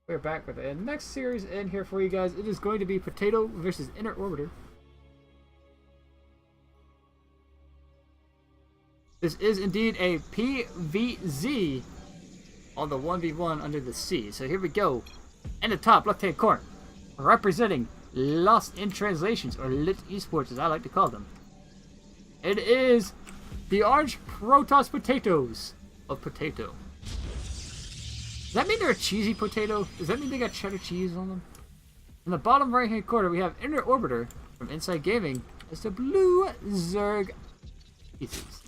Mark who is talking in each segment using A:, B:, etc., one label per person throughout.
A: We're back with the next series in here for you guys. It is going to be Potato versus InnerOrbiter. This is indeed a PVZ on the 1v1 under the sea. So here we go. In the top left-hand corner, representing Lost in Translations, or Lit Esports as I like to call them. It is the Orange Protoss Potatoes of Potato. Does that mean they're a cheesy potato? Does that mean they got cheddar cheese on them? In the bottom right hand corner, we have InnerOrbiter from Inside Gaming as the blue Zerg pieces.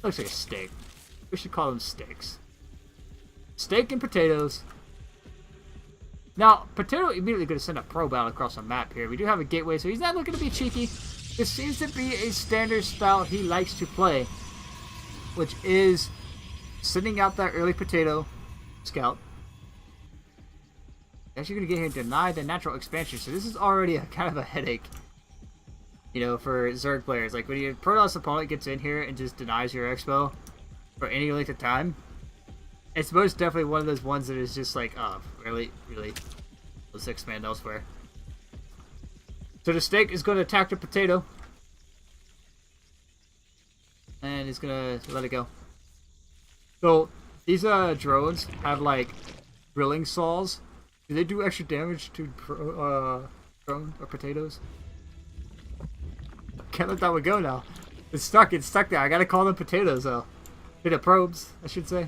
A: Looks like a steak. We should call them steaks. Steak and potatoes. Now, Potato immediately going to send a probe out across the map here. We do have a gateway, so he's not looking to be cheeky. This seems to be a standard style he likes to play, which is sending out that early potato scout. Actually going to get here and deny the natural expansion, so this is already a kind of a headache, you know, for Zerg players. Like when your Protoss opponent gets in here and just denies your expo for any length of time, it's most definitely one of those ones that is just like, oh, really? Let's expand elsewhere. So the steak is going to attack the potato, and he's going to let it go. So these drones have like drilling saws. Do they do extra damage to drone or potatoes? Can't let that one go now. It's stuck there. I gotta call them potatoes though. The probes, I should say.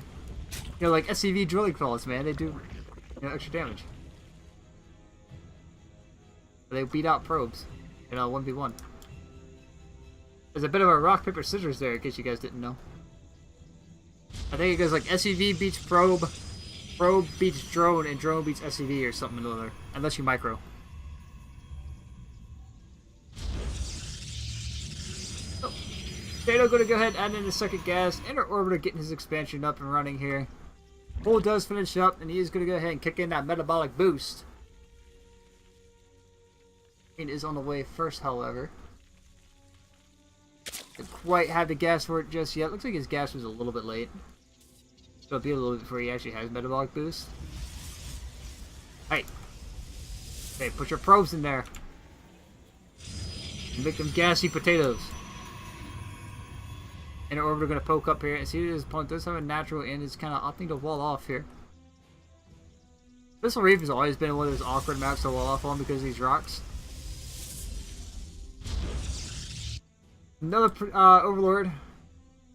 A: You know, like SCV drilling claws, man. They do, you know, extra damage. They beat out probes in a 1v1. There's a bit of a rock, paper, scissors there in case you guys didn't know. I think it goes like SCV beats probe, probe beats drone, and drone beats SCV or something or other. Unless you micro. So, Potato going to go ahead and add in the second gas. InnerOrbiter getting his expansion up and running here. Bull does finish up, and he is going to go ahead and kick in that metabolic boost. It is on the way first, however. Didn't quite have the gas for it just yet. Looks like his gas was a little bit late. So it'll be a little bit before he actually has metabolic boost. Hey. Hey, put your probes in there. And make them gassy potatoes. InnerOrbiter going to poke up here and see that his opponent does have a natural and is kind of opting to wall off here. This Reef has always been one of those awkward maps to wall off on because of these rocks. Another Overlord.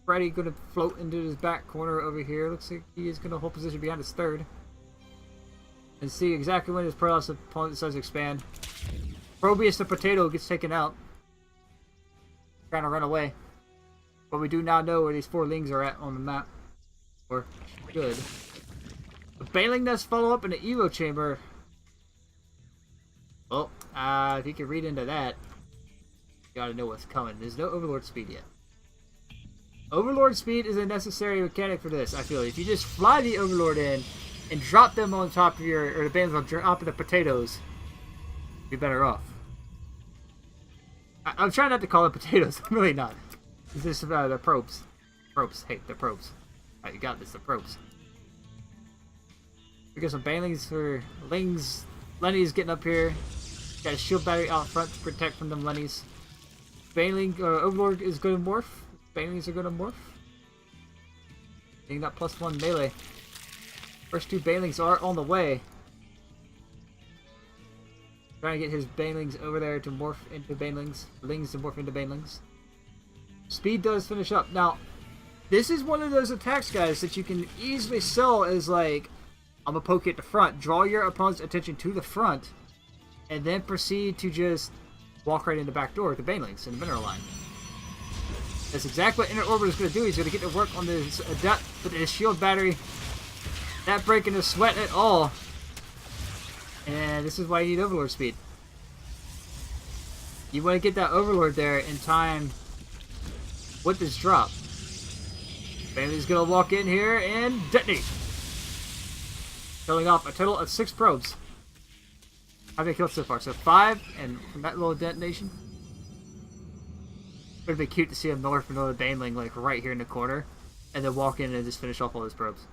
A: Freddy going to float into his back corner over here. Looks like he is going to hold position behind his third. And see exactly when his Protoss opponent decides to expand. Probius the Potato gets taken out. Trying to run away. But we do now know where these four lings are at on the map. Or good. The Baneling Nest follow up in the Evo chamber. Well, if you can read into that, you gotta know what's coming. There's no Overlord speed yet. Overlord speed is a necessary mechanic for this, I feel. If you just fly the Overlord in and drop them on top of your, or the Banelings on top of the potatoes, you'd be better off. I'm trying not to call it potatoes. I'm really not. It's just the probes. Probes. Hey, the probes. Alright, you got this. The probes. We got some Banelings for Lings. Lenny's getting up here. Got a shield battery out front to protect from them Lennies. Baneling Overlord is going to morph. Banelings are going to morph. Getting that +1 melee. First two Banelings are on the way. Trying to get his Banelings over there to morph into Banelings. Lings to morph into Banelings. Speed does finish up. Now, this is one of those attacks, guys, that you can easily sell as like, I'm going to poke at the front. Draw your opponent's attention to the front. And then proceed to just walk right in the back door with the Banelings in the mineral line. That's exactly what InnerOrbiter is going to do. He's going to get to work on this Adept with his shield battery. Not breaking his sweat at all. And this is why you need Overlord speed. You want to get that Overlord there in time with this drop. Bailey's going to walk in here and detonate. Killing off a total of 6 probes. How many killed so far? So 5, and from that little detonation. It would be cute to see him north another Baneling like right here in the corner, and then walk in and just finish off all his probes.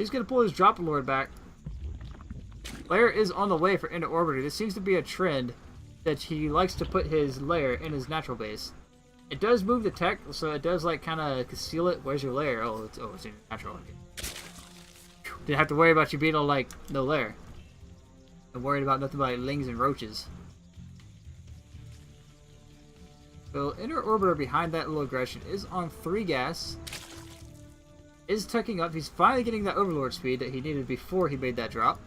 A: He's going to pull his drop lord back. Lair is on the way for InnerOrbiter. This seems to be a trend that he likes to put his lair in his natural base. It does move the tech, so it does like kind of conceal it. Where's your lair? Oh, it's in your natural. Didn't have to worry about you being all like no lair. I'm worried about nothing but like, lings and roaches. So InnerOrbiter behind that little aggression is on 3 gas. Is tucking up. He's finally getting that overlord speed that he needed before he made that drop.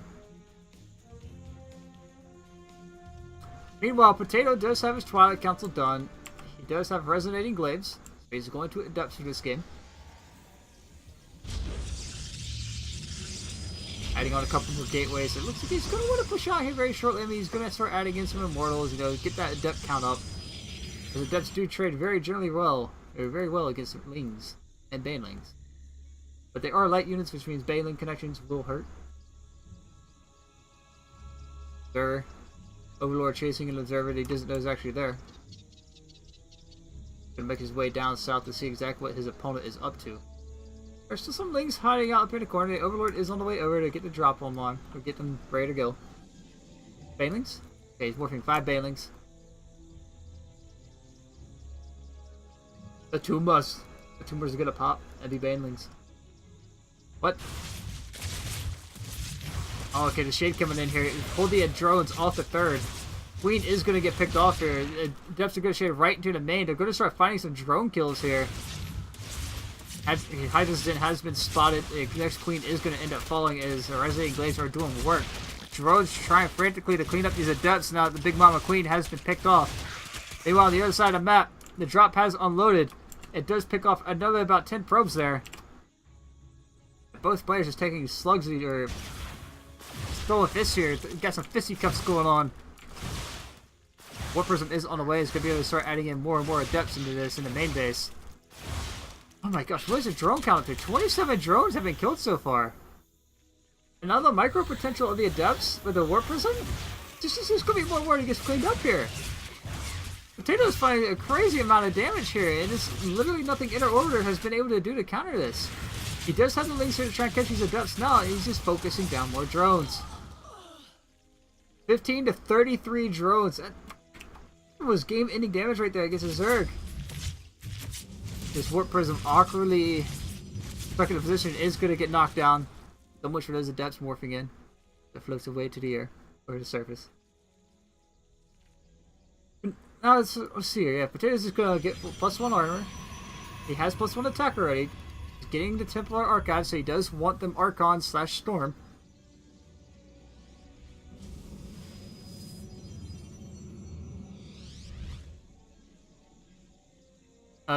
A: Meanwhile, Potato does have his Twilight Council done. He does have Resonating Glaives. So he's going to adapt for this game. Adding on a couple more gateways. It looks like he's going to want to push out here very shortly. I mean, he's going to start adding in some Immortals, you know, get that adept count up. Because adepts do trade very well against Lings and Banelings. But they are light units, which means Baneling connections will hurt. There. Overlord chasing an observer that he doesn't know is actually there. Gonna make his way down south to see exactly what his opponent is up to. There's still some Lings hiding out up in the corner. The Overlord is on the way over to get the drop on one, or get them ready to go. Banelings? Okay, he's morphing 5 Banelings. The Tumbas. The Tumbas are gonna pop and be Banelings. What? Oh, okay, the Shade coming in here. Pull the drones off the 3rd. Queen is going to get picked off here. Depths are going to shade right into the main. They're going to start finding some drone kills here. Hydra's Den has been spotted. The next Queen is going to end up falling as the Resonating Glaives are doing work. Drones trying frantically to clean up these Adepts now that the Big Mama Queen has been picked off. Meanwhile, on the other side of the map, the drop has unloaded. It does pick off another about 10 probes there. Both players just taking slugs or throwing fists here. Got some fisticuffs going on. Warp Prism is on the way. It's going to be able to start adding in more and more Adepts into this in the main base. Oh my gosh, what is the drone count up to? 27 drones have been killed so far. And now the micro potential of the Adepts with the Warp Prism? There's going to be more and more that gets cleaned up here. Potato is finding a crazy amount of damage here, and it's literally nothing InnerOrbiter has been able to do to counter this. He does have the Lings here to try and catch these Adepts now, and he's just focusing down more drones. 15 to 33 drones. That was game-ending damage right there against a Zerg. This Warp Prism awkwardly stuck in a position is going to get knocked down. So much for those Adepts morphing in. That floats away to the air, or the surface. Now let's see here. Yeah, Potatoes is going to get +1 armor. He has +1 attack already. He's getting the Templar Archive, so he does want them Archon/Storm.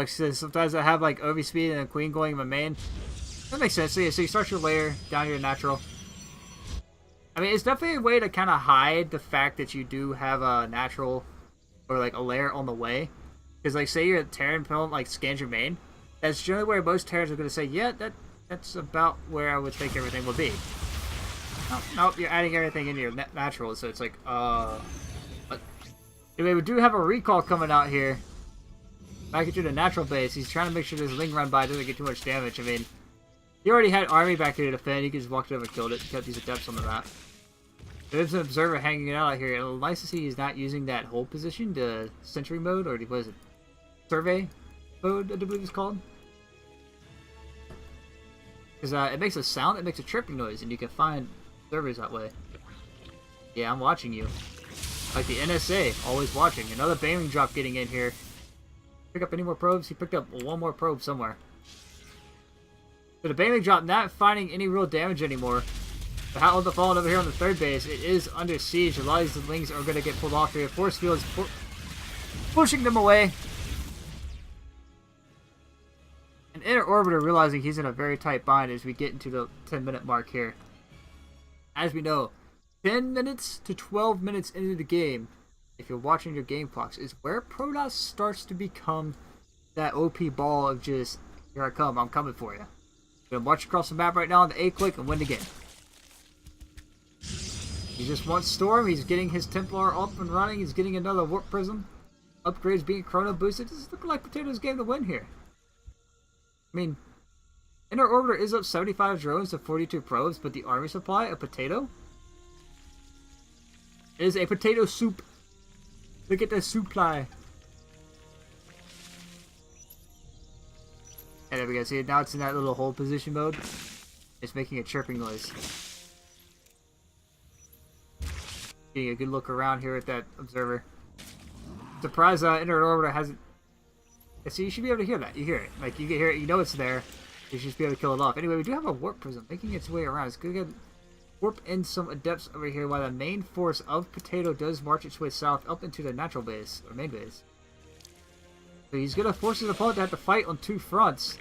A: Sometimes I have like OV speed and a Queen going in my main. That makes sense. So, yeah, so you start your layer down your natural. I mean, it's definitely a way to kind of hide the fact that you do have a natural or like a layer on the way. Because like say you're a Terran Pill like scans your main. That's generally where most Terrans are going to say, yeah, that's about where I would think everything would be. Nope, you're adding everything into your natural, so it's like, But anyway, we do have a recall coming out here. Back into the natural base. He's trying to make sure this Ling run by doesn't get too much damage. I mean, he already had army back here to defend. He could just walk over and killed it. Kept these Adepts on the map. There's an observer hanging out here. It's nice to see he's not using that hold position, the sentry mode, or what is it? Survey mode, I believe it's called. Because it makes a sound, it makes a tripping noise, and you can find observers that way. Yeah, I'm watching you. Like the NSA, always watching. Another Baneling drop getting in here. Pick up any more probes? He picked up one more probe somewhere. So the Baneling drop not finding any real damage anymore. The Howl of the Fallen over here on the 3rd base, it is under siege. A lot of these Lings are going to get pulled off here. Force Field is pushing them away. And InnerOrbiter realizing he's in a very tight bind as we get into the 10-minute mark here. As we know, 10 minutes to 12 minutes into the game, if you're watching your game clocks, is where Protoss starts to become that OP ball of just, here I come, I'm coming for you. I'm going to march across the map right now on the A-click and win the game. He just wants Storm. He's getting his Templar up and running. He's getting another Warp Prism. Upgrades being chrono boosted. This is looking like Potato's game to win here. I mean, InnerOrbiter is up 75 drones to 42 probes, but the army supply, a potato, is a potato soup. Look at the supply. And there we go. See, now it's in that little hold position mode. It's making a chirping noise. Getting a good look around here at that observer. Surprised InnerOrbiter hasn't... See, you should be able to hear that. You hear it. Like, you can hear it. You know it's there. You should just be able to kill it off. Anyway, we do have a warp prism making its way around. It's going to warp in some adepts over here while the main force of Potato does march its way south up into the natural base, or main base. So he's going to force his opponent to have to fight on 2 fronts.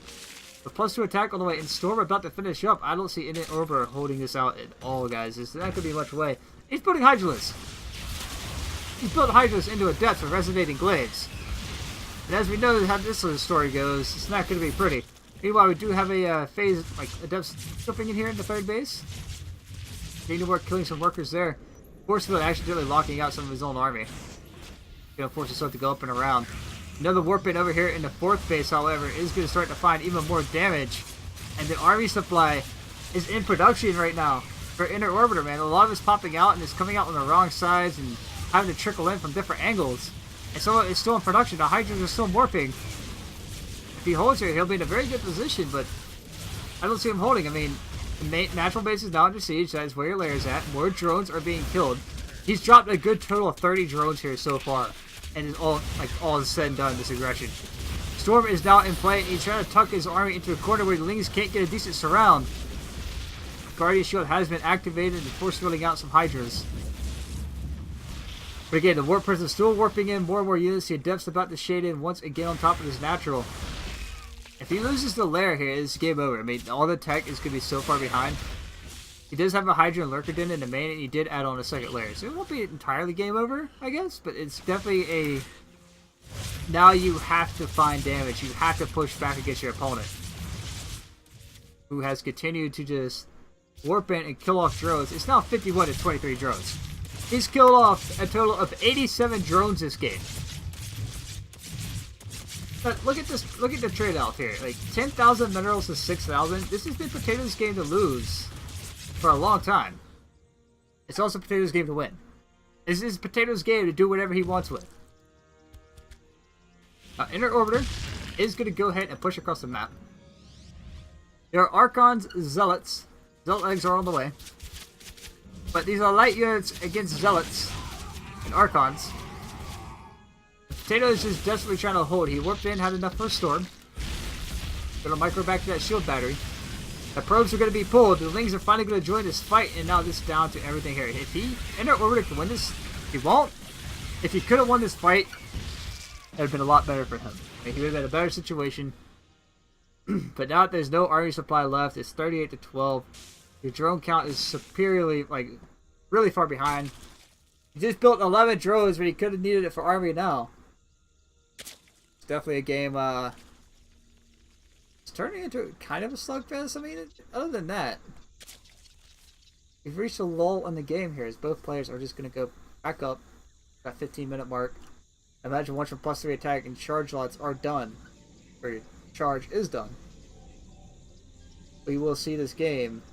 A: The +2 attack on the way, and Storm about to finish up. I don't see InnerOrbiter holding this out at all, guys. There's not going to be much way. He's putting Hydralisks. He's built Hydralisks into adepts with resonating glaives. And as we know how this little story goes, it's not going to be pretty. Meanwhile, we do have a phase, like, adepts jumping in here in the 3rd base. Getting to work killing some workers there. Forcefully accidentally locking out some of his own army. Gonna force himself to go up and around. Another warp in over here in the 4th base, however, is going to start to find even more damage. And the army supply is in production right now for InnerOrbiter, man. A lot of it's popping out and it's coming out on the wrong sides and having to trickle in from different angles. And so it's still in production. The Hydras are still morphing. If he holds here, he'll be in a very good position, but I don't see him holding. I mean, the natural base is now under siege. That is where your lair is at. More drones are being killed. He's dropped a good total of 30 drones here so far. And it's all is said and done, this aggression. Storm is now in play, and he's trying to tuck his army into a corner where the Lings can't get a decent surround. Guardian Shield has been activated and force filling out some Hydras. But again, the Warp Prism still warping in more and more units. The Adept's about to shade in once again on top of his natural. If he loses the lair here, it's game over. I mean, all the tech is going to be so far behind. He does have a Hydra and Lurker Den in the main, and he did add on a 2nd layer. So it won't be entirely game over, I guess, but it's definitely a... Now you have to find damage. You have to push back against your opponent, who has continued to just warp in and kill off drones. It's now 51 to 23 drones. He's killed off a total of 87 drones this game. But look at this. Look at the trade-off here. Like 10,000 minerals to 6,000. This has been Potato's game to lose for a long time. It's also Potato's game to win. This is Potato's game to do whatever he wants with. InnerOrbiter is going to go ahead and push across the map. There are Archons, Zealots. Zealot legs are on the way. But these are light units against Zealots and Archons. Potato is just desperately trying to hold. He warped in, had enough for a storm. Gonna micro back to that shield battery. The probes are going to be pulled. The Lings are finally going to join this fight, and now this is down to everything here. If he InnerOrbiter can win this, he won't. If he could have won this fight, it would have been a lot better for him. He would have been in a better situation. But now there's no army supply left. It's 38 to 12. Your drone count is superiorly, like, really far behind. He just built 11 drones, but he could have needed it for army now. It's definitely a game, it's turning into kind of a slugfest. I mean, other than that, we've reached a lull in the game here as both players are just going to go back up that 15-minute mark. Imagine once your +3 attack and charge lots are done, or your charge is done, we will see this game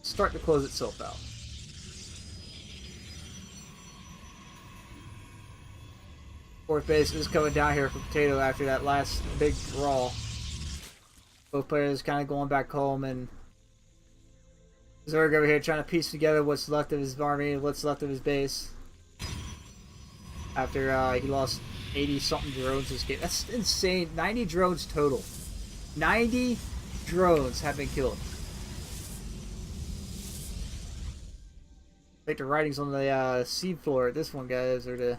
A: start to close itself out. Fourth base is coming down here for Potato after that last big brawl. Both players kind of going back home, and Zerg over here trying to piece together what's left of his army, what's left of his base. After he lost 80-something drones this game. That's insane. 90 drones total. 90 drones have been killed. I think the writings on the sea floor, this one, guys, or the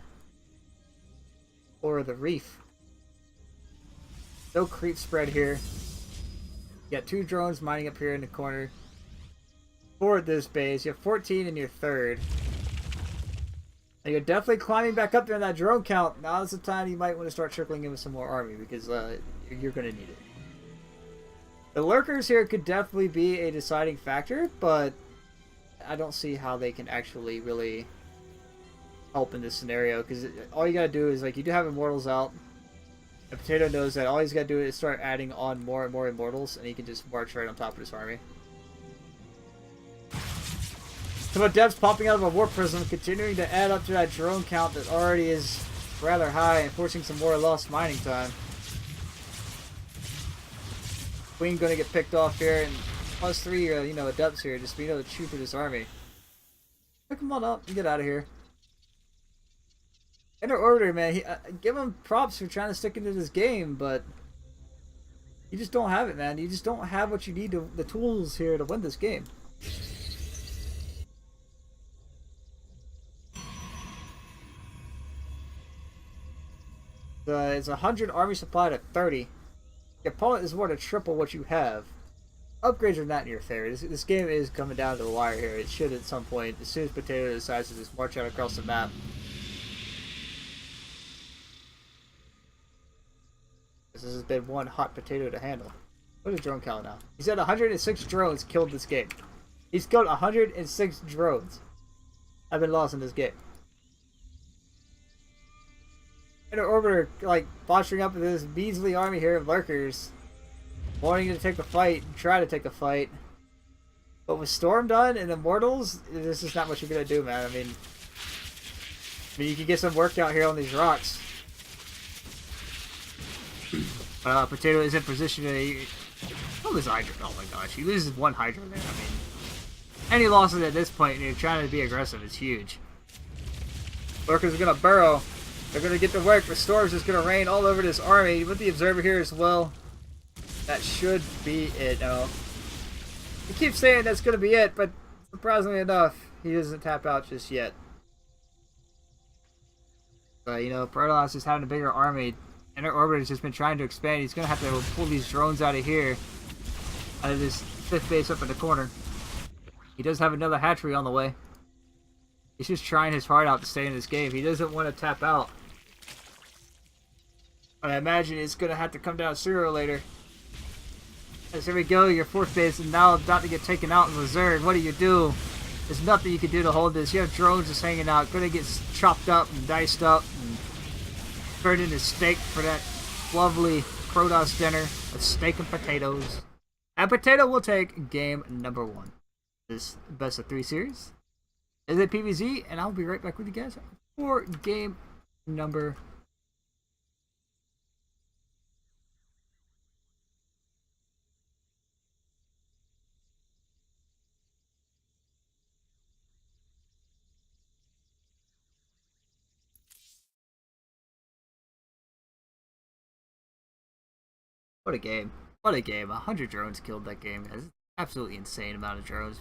A: floor of the reef. No creep spread here. You got 2 drones mining up here in the corner. 4 at this base. You have 14 in your 3rd. And you're definitely climbing back up there in that drone count. Now's the time you might want to start trickling in with some more army, because you're going to need it. The lurkers here could definitely be a deciding factor, but I don't see how they can actually really help in this scenario, because all you gotta do is, like, you do have immortals out. And Potato knows that all he's got to do is start adding on more and more immortals, and he can just march right on top of his army. Some adepts popping out of a warp prism, continuing to add up to that drone count that already is rather high, and forcing some more lost mining time. Queen going to get picked off here, and +3, you know, adepts here, just being able to chew through this army. Pick him on up and get out of here. InnerOrbiter, man, give him props for trying to stick into this game, but you just don't have it, man. You just don't have what you need, the tools here to win this game. It's 100 army supply to 30. Your opponent is more than triple what you have. Upgrades are not in your favor. This game is coming down to the wire here. It should at some point, as soon as Potato decides to just march out across the map. This has been one hot potato to handle. What is drone count now? He's at 106 drones killed this game. He's killed 106 drones. I've been lost in this game. InnerOrbiter, like, botching up with this measly army here of lurkers, wanting to take the fight, try to take the fight. But with Storm done and Immortals, this is not what you're gonna do, man. I mean, you can get some work out here on these rocks. Potato is in position to kill this Hydra. Oh my gosh, he loses one Hydra there. I mean, any losses at this point, and you're trying to be aggressive, is huge. Lurkers are gonna burrow. They're going to get to work, but Storm's just going to rain all over this army with the Observer here as well. That should be it. No. He keeps saying that's going to be it, but surprisingly enough, he doesn't tap out just yet. But, you know, Protoss is having a bigger army. InnerOrbiter has just been trying to expand. He's going to have to pull these drones out of here. Out of this 5th base up in the corner. He does have another hatchery on the way. He's just trying his heart out to stay in this game. He doesn't want to tap out. I imagine it's going to have to come down sooner or later. As here we go, your 4th base is now about to get taken out in reserve. What do? There's nothing you can do to hold this. You have drones just hanging out. Going to get chopped up and diced up and turned into steak for that lovely Protoss dinner of steak and potatoes. And Potato will take game number 1. This best of 3 series is a PvZ, and I'll be right back with you guys for game number 2. What a game. What a game. 100 drones killed that game. That's absolutely insane amount of drones.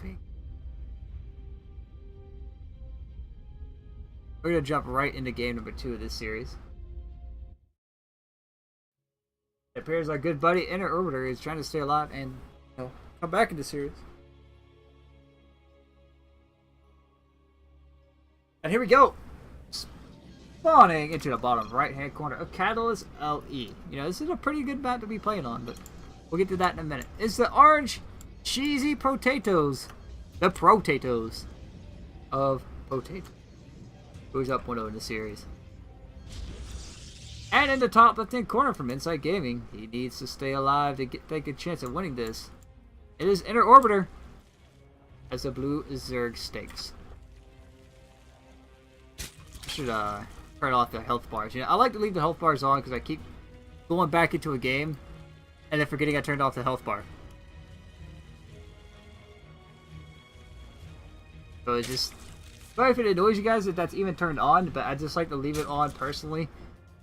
A: We're going to jump right into game number 2 of this series. It appears our good buddy InnerOrbiter is trying to stay alive and, you know, come back in the series. And here we go. Spawning into the bottom right-hand corner of Catalyst LE. You know, this is a pretty good map to be playing on, but we'll get to that in a minute. It's the orange cheesy potatoes. The potatoes of potato. Who's up 1-0 in the series. And in the top left-hand corner from Inside Gaming, he needs to stay alive to take a chance of winning this. It is InnerOrbiter as the blue Zerg stakes. I should turn off the health bars. You know, I like to leave the health bars on because I keep going back into a game and then forgetting I turned off the health bar. So it's just, sorry if it annoys you guys if that's even turned on, but I just like to leave it on personally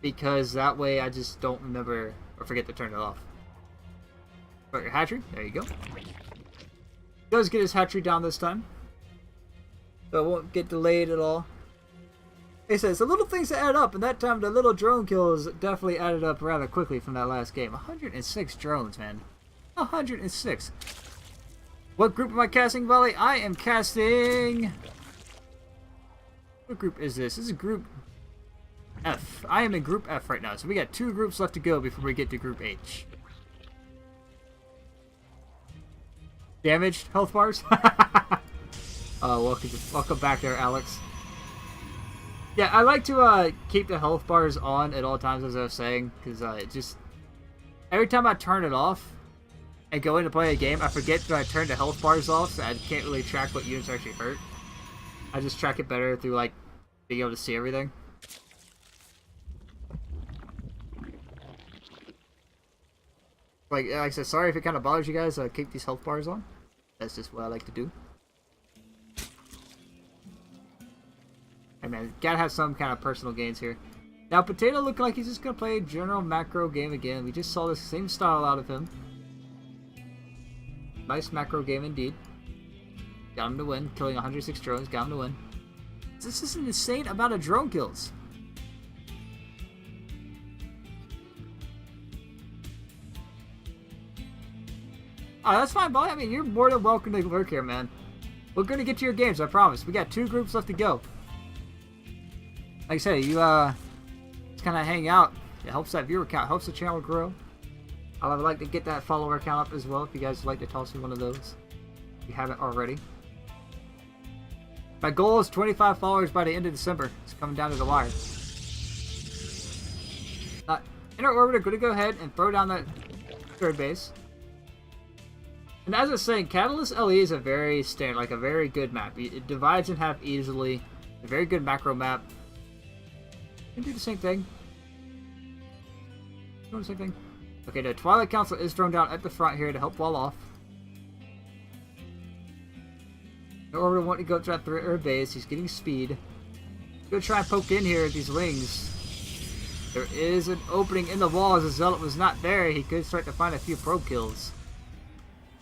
A: because that way I just don't remember or forget to turn it off. Got your hatchery, there you go. He does get his hatchery down this time, so it won't get delayed at all. He says the little things that add up, and that time the little drone kills definitely added up rather quickly from that last game. 106 drones, man. 106. What group am I casting, Volley? I am casting... What group is this? This is group F. I am in group F right now, so we got 2 groups left to go before we get to group H. Damaged health bars? Oh, welcome back there, Alex. Yeah, I like to keep the health bars on at all times, as I was saying, because it just every time I turn it off and go in to play a game, I forget that I turned the health bars off, so I can't really track what units are actually hurt. I just track it better through like being able to see everything. Like I said, sorry if it kind of bothers you guys. Keep these health bars on. That's just what I like to do. Hey man, gotta have some kind of personal gains here. Now, Potato looking like he's just gonna play a general macro game again. We just saw the same style out of him. Nice macro game indeed. Got him to win, killing 106 drones. Got him to win. This is an insane amount of drone kills. Oh, that's fine, boy. I mean, you're more than welcome to lurk here, man. We're gonna get to your games, I promise. We got 2 groups left to go. Like I say, you just kind of hang out. It helps that viewer count, helps the channel grow. I would like to get that follower count up as well. If you guys would like to toss me one of those, if you haven't already. My goal is 25 followers by the end of December. It's coming down to the wire. InnerOrbiter going to go ahead and throw down that 3rd base. And as I was saying, Catalyst LE is a very standard, like a very good map. It divides in half easily. A very good macro map. Can do the same thing. Doing the same thing. Okay, the Twilight Council is thrown down at the front here to help wall off. InnerOrbiter wanting to go to that 3rd base. He's getting speed. Gonna try and poke in here at these wings. There is an opening in the wall as the Zealot was not there. He could start to find a few probe kills.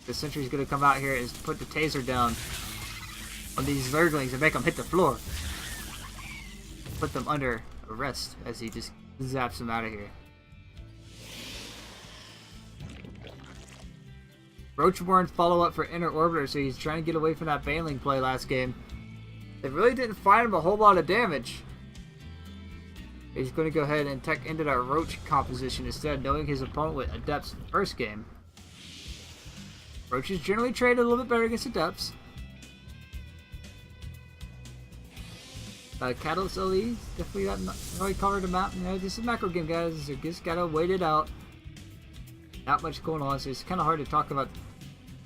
A: The Sentry's gonna come out here and put the taser down on these Zerglings and make them hit the floor. Put them under arrest as he just zaps them out of here. Roachborn follow up for InnerOrbiter, so he's trying to get away from that Baneling play last game. They really didn't find him a whole lot of damage. He's going to go ahead and tech into that Roach composition instead, knowing his opponent with Adepts first game. Roach is generally traded a little bit better against Adepts. Catalyst LE, definitely got already covered the map. You know, this is a macro game, guys. You just gotta wait it out. Not much going on, so it's kind of hard to talk about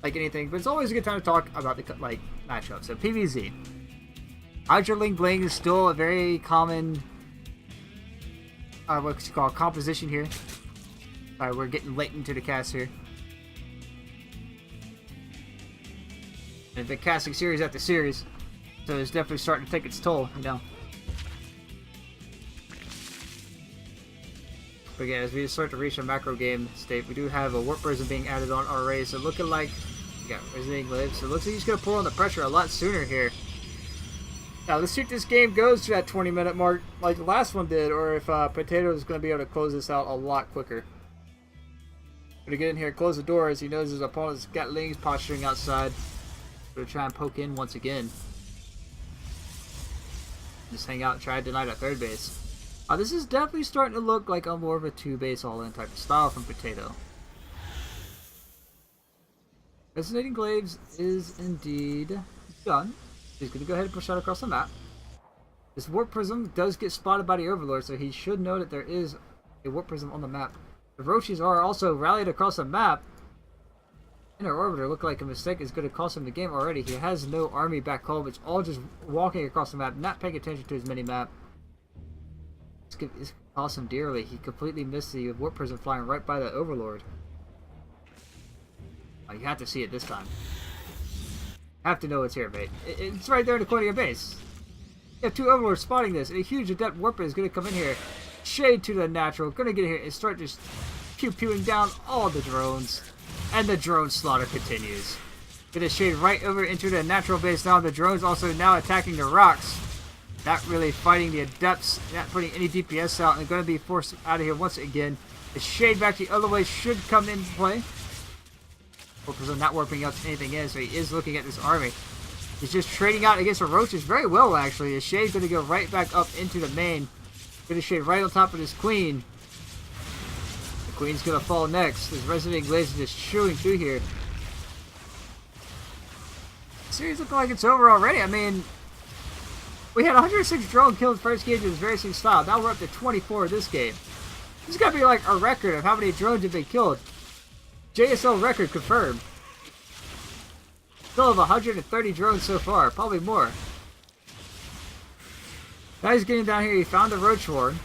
A: like anything. But it's always a good time to talk about the like matchup. So PvZ, Hydroling Bling is still a very common what's it called, composition here. Alright, we're getting late into the cast here. And been casting series after series. So it's definitely starting to take its toll, you know. But again, as we start to reach a macro game state, we do have a Warp Prism being added on already. So looking like we got Resident Glaive. So it looks like he's going to pull on the pressure a lot sooner here. Now let's see if this game goes to that 20-minute mark like the last one did, or if Potato is going to be able to close this out a lot quicker. Going to get in here, close the door as he knows his opponent's got Lings posturing outside. Going to try and poke in once again. Just hang out and try to deny that 3rd base. This is definitely starting to look like a more of a 2-base all-in type of style from Potato. Resonating Glaives is indeed done. He's going to go ahead and push out across the map. This Warp Prism does get spotted by the Overlord, so he should know that there is a Warp Prism on the map. The Roaches are also rallied across the map. InnerOrbiter looked like a mistake is going to cost him the game already. He has no army back home. It's all just walking across the map, not paying attention to his mini-map. It's going to cost him dearly. He completely missed the Warp Prism flying right by the Overlord. Oh, you have to see it this time. Have to know it's here, mate. It's right there in the corner of your base. You have 2 Overlords spotting this, and a huge Adept Warp is going to come in here. Shade to the natural. Going to get here and start just pew-pewing down all the drones. And the drone slaughter continues. Gonna shade right over into the natural base now. The drones also now attacking the rocks. Not really fighting the Adepts. Not putting any DPS out. And they're going to be forced out of here once again. The shade back the other way should come into play. Because I'm not warping out anything in. So he is looking at this army. He's just trading out against the Roaches very well, actually. The shade's going to go right back up into the main. Gonna shade right on top of this Queen. Queen's gonna fall next. This Resident Glaive is just chewing through here. Series looking like it's over already. I mean, We had 106 drone kills first game in this very same style. Now we're up to 24 this game. This has got to be like a record of how many drones have been killed. JSL record confirmed. Still have 130 drones so far, probably more. Now he's getting down here. He found the roach horn.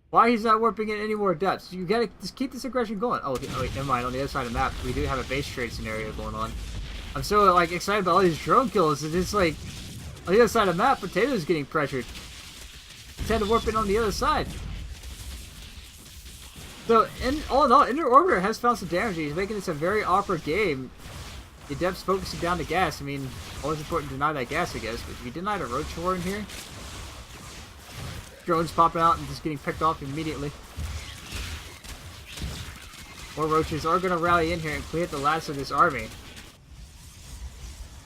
A: Why he's not warping in any more depths? You gotta just keep this aggression going. Oh wait, never mind. On the other side of the map, we do have a base trade scenario going on. I'm so like excited about all these drone kills. It's just like on the other side of the map, Potato's getting pressured. He's had to warp in on the other side. So, all in all, InnerOrbiter has found some damage. He's making this a very awkward game. The Adept's focusing down the gas. I mean, always important to deny that gas, I guess. But if you deny the roach horn here, drones popping out and just getting picked off immediately. More roaches are going to rally in here and clear the last of this army.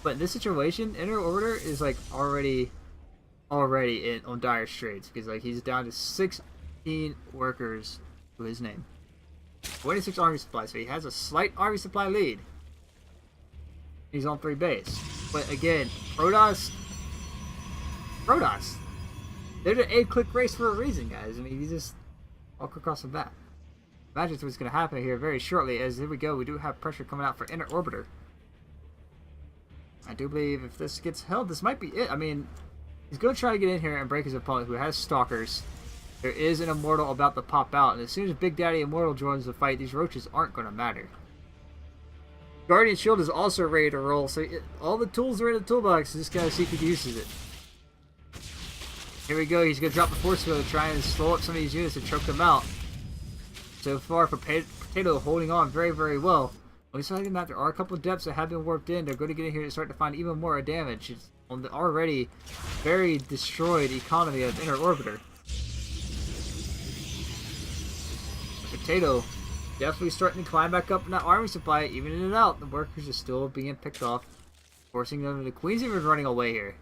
A: But in this situation, InnerOrbiter is like already on dire straits because like he's down to 16 workers to his name. 26 army supply, so he has a slight army supply lead. He's on 3 base. But again, Protoss. They're the 8-click race for a reason, guys. I mean, you just walk across the map. Imagine what's going to happen here very shortly, as here we go, we do have pressure coming out for InnerOrbiter. I do believe if this gets held, this might be it. I mean, he's going to try to get in here and break his opponent who has stalkers. There is an Immortal about to pop out, and as soon as Big Daddy Immortal joins the fight, these roaches aren't going to matter. Guardian Shield is also ready to roll, so all the tools are in the toolbox. Just gotta see if he uses it. Here we go. He's gonna drop the force field to try and slow up some of these units and choke them out. So far, Potato holding on very, very well. We saw him that there are a couple of depths that have been warped in. They're going to get in here and start to find even more damage. It's on the already very destroyed economy of InnerOrbiter. Potato definitely starting to climb back up in that army supply, even in and out. The workers are still being picked off, forcing them. The Queen's even running away here.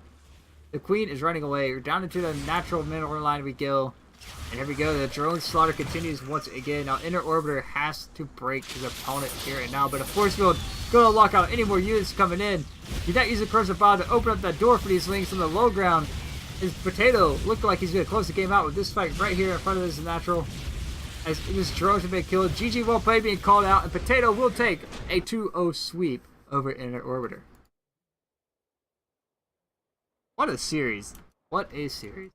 A: The Queen is running away. We're down into the natural mineral line we go. And here we go. The drone slaughter continues once again. Now InnerOrbiter has to break his opponent here and now. But a force field going to lock out any more units coming in. He's not using Corrosive Bomb to open up that door for these links on the low ground. His Potato looked like he's going to close the game out with this fight right here in front of this natural. As this drone has been killed. GG well played being called out. And Potato will take a 2-0 sweep over InnerOrbiter. What a series. What a series.